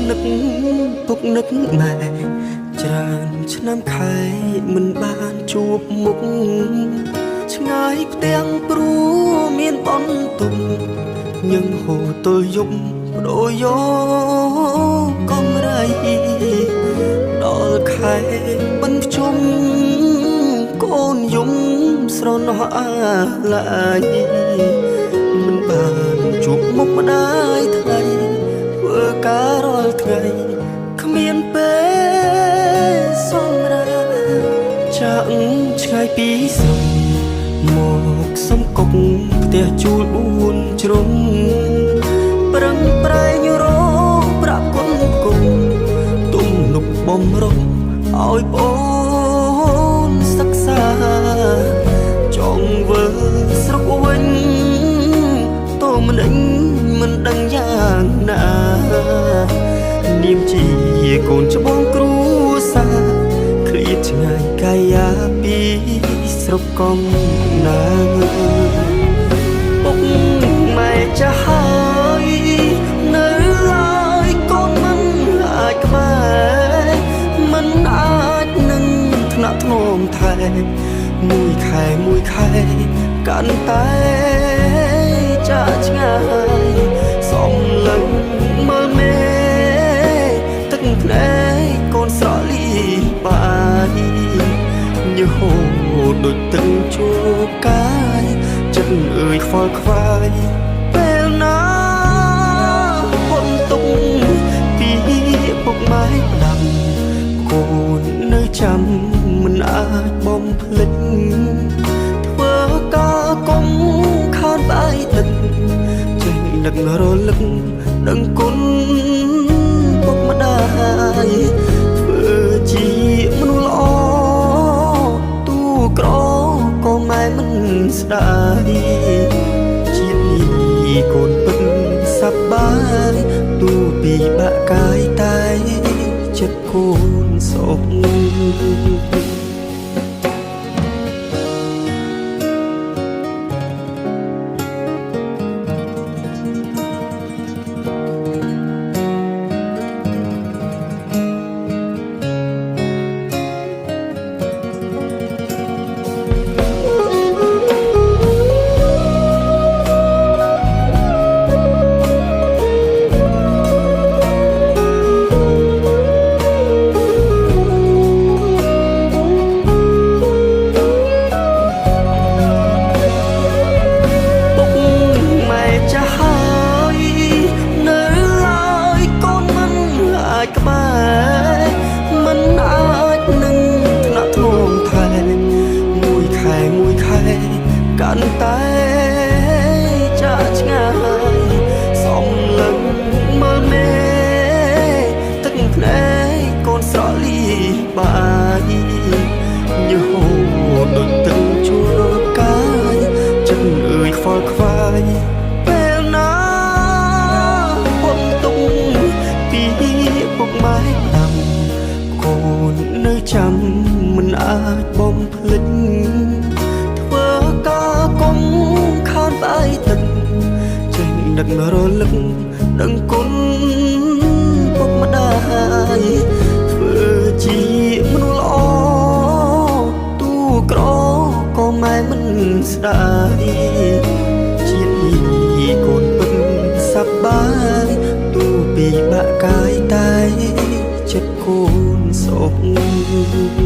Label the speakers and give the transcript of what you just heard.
Speaker 1: នឹកពុកនឹកម៉ែច្រើនឆ្នាំខែមិនបានជួបមុខឆ្ងាយផ្ទាំងព្រួមានបនទុំញឹងហូរទល់យប់បដូរយកកំរៃដល់ខែមិនជុំកូនយំស្រណោះអាឡាយមិនបានជួបមុខម្ដាយថ្ងៃធ្វើការរាល់ថ្ងៃគ្មានពេលសម្រាប់ចាក់ឆ្ងាយពីស្រុកមកសំកុកផ្ទះជួល4ជ្រុងប្រឹងប្រែងរកប្រាប់គុណគុំទំនុកបំរុងឲ្យបងសិក្សាចង់វើស្រុកវិញតោមិនដឹងមិនដឹងយ៉ាងណានាមជាកូនច្បងគ្រួសារឃ្លាតឆ្ងាយកាយាពីស្រុកកំណើតពុកម៉ែចាស់ហើយនៅឡើយកូនមិនអាចក្បែរមិនអាចនឹងថ្នាក់ធ្នមថែមួយខែកាន់តែចាឆ្ងាយសំឡឹងមើលមេទឹកភ្នែកកូនស្រលីបាយញើហូរដូចទឹកជួកាយចិត្តអើយខ្វល់ខ្វាយពេលណាហត់ទុកពីពុកម៉ែផ្ដាំកូននៅចាំមិនអាចបំភ្លេចធ្វើការកុំខានបាយទឹកចេញនឹករលឹកដឹងគុណពុកម្ដាយធ្វើជាមនុស្សល្អទូក្រក៏ម៉ែមិនស្ដាយជាតិនេះកូនពិតសប្បាយទូពីបាក់កាយតែចិត្តកូនសុខកាន់តែចាឆ្ងាយសំឡឹងមើលមេទឹកភ្នែកកូនស្រលីបាយញើហូរដូចទឹកជួកាយចិត្តអើយខ្វល់ខ្វាយពេលណាហត់ទុកពីពុកម៉ែដាំកូននៅចាំមិនអាចបំភ្លេចកុំខានបាយទឹកចេញនឹករលឹកដឹងគុណពុកម្ដាយធ្វើជាមនុស្សល្អទូក្រក៏ម៉ែមិនស្ដាយជាតិនេះកូនពិតសប្បាយទូពីបាក់កាយតែចិត្តកូនសុខ